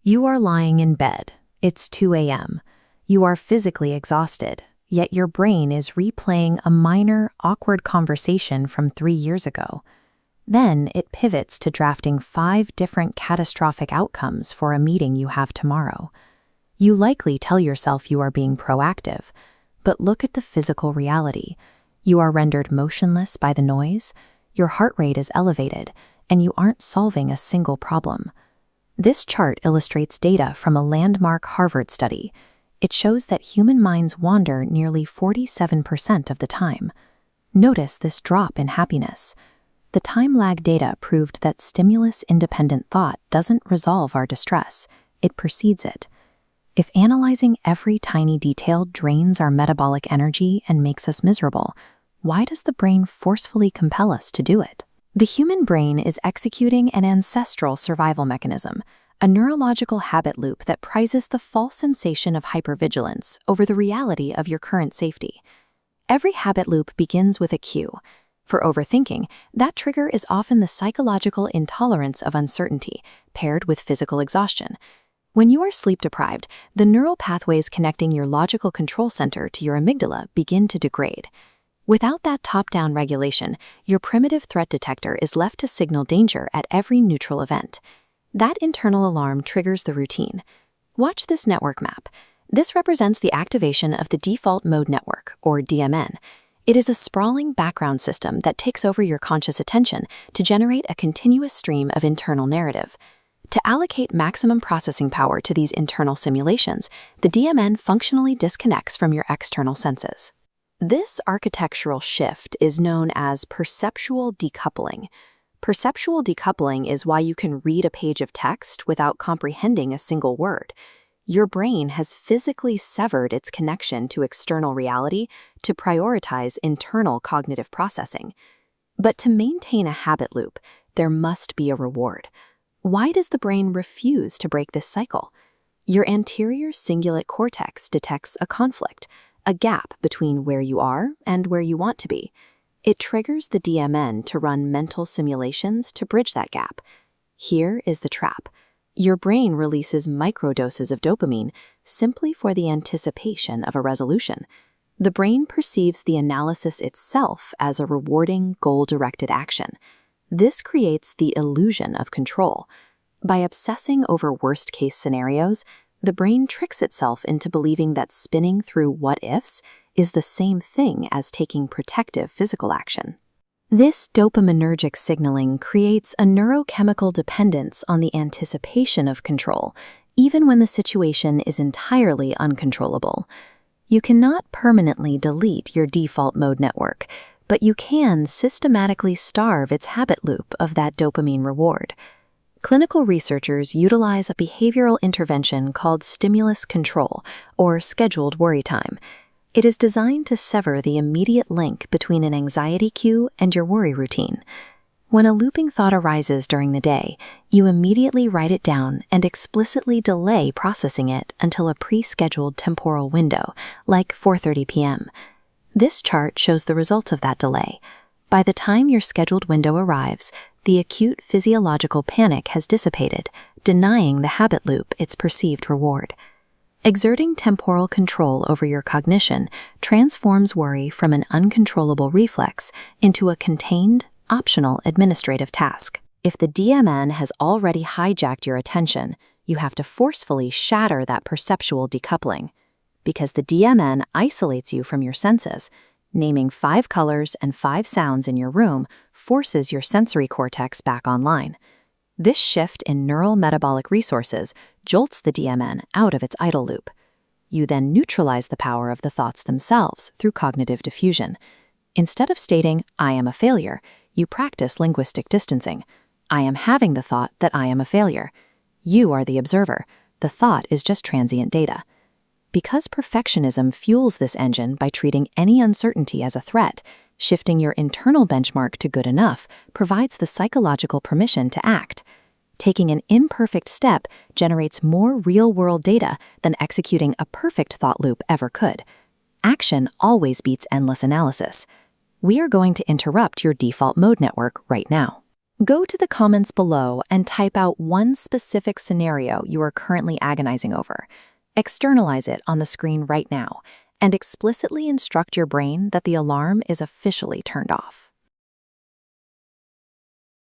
You are lying in bed. It's 2 a.m. You are physically exhausted, yet your brain is replaying a minor, awkward conversation from 3 years ago. Then it pivots to drafting 5 different catastrophic outcomes for a meeting you have tomorrow. You likely tell yourself you are being proactive, but look at the physical reality. You are rendered motionless by the noise, your heart rate is elevated, and you aren't solving a single problem. This chart illustrates data from a landmark Harvard study. It shows that human minds wander nearly 47% of the time. Notice this drop in happiness. The time lag data proved that stimulus-independent thought doesn't resolve our distress, it precedes it. If analyzing every tiny detail drains our metabolic energy and makes us miserable, why does the brain forcefully compel us to do it? The human brain is executing an ancestral survival mechanism, a neurological habit loop that prizes the false sensation of hypervigilance over the reality of your current safety. Every habit loop begins with a cue. For overthinking, that trigger is often the psychological intolerance of uncertainty, paired with physical exhaustion. When you are sleep-deprived, the neural pathways connecting your logical control center to your amygdala begin to degrade. Without that top-down regulation, your primitive threat detector is left to signal danger at every neutral event. That internal alarm triggers the routine. Watch this network map. This represents the activation of the default mode network, or DMN. It is a sprawling background system that takes over your conscious attention to generate a continuous stream of internal narrative. To allocate maximum processing power to these internal simulations, the DMN functionally disconnects from your external senses. This architectural shift is known as perceptual decoupling. Perceptual decoupling is why you can read a page of text without comprehending a single word. Your brain has physically severed its connection to external reality to prioritize internal cognitive processing. But to maintain a habit loop, there must be a reward. Why does the brain refuse to break this cycle? Your anterior cingulate cortex detects a conflict, a gap between where you are and where you want to be. It triggers the DMN to run mental simulations to bridge that gap. Here is the trap. Your brain releases microdoses of dopamine simply for the anticipation of a resolution. The brain perceives the analysis itself as a rewarding, goal-directed action. This creates the illusion of control. By obsessing over worst-case scenarios, the brain tricks itself into believing that spinning through what-ifs is the same thing as taking protective physical action. This dopaminergic signaling creates a neurochemical dependence on the anticipation of control, even when the situation is entirely uncontrollable. You cannot permanently delete your default mode network, but you can systematically starve its habit loop of that dopamine reward. Clinical researchers utilize a behavioral intervention called stimulus control, or scheduled worry time. It is designed to sever the immediate link between an anxiety cue and your worry routine. When a looping thought arises during the day, you immediately write it down and explicitly delay processing it until a pre-scheduled temporal window, like 4:30 p.m. This chart shows the results of that delay. By the time your scheduled window arrives, the acute physiological panic has dissipated, denying the habit loop its perceived reward. Exerting temporal control over your cognition transforms worry from an uncontrollable reflex into a contained, optional administrative task. If the DMN has already hijacked your attention, you have to forcefully shatter that perceptual decoupling. Because the DMN isolates you from your senses, naming 5 colors and 5 sounds in your room forces your sensory cortex back online. This shift in neural metabolic resources jolts the DMN out of its idle loop. You then neutralize the power of the thoughts themselves through cognitive diffusion. Instead of stating, "I am a failure," you practice linguistic distancing. I am having the thought that I am a failure. You are the observer. The thought is just transient data. Because perfectionism fuels this engine by treating any uncertainty as a threat, shifting your internal benchmark to good enough provides the psychological permission to act. Taking an imperfect step generates more real-world data than executing a perfect thought loop ever could. Action always beats endless analysis. We are going to interrupt your default mode network right now. Go to the comments below and type out one specific scenario you are currently agonizing over. Externalize it on the screen right now and explicitly instruct your brain that the alarm is officially turned off.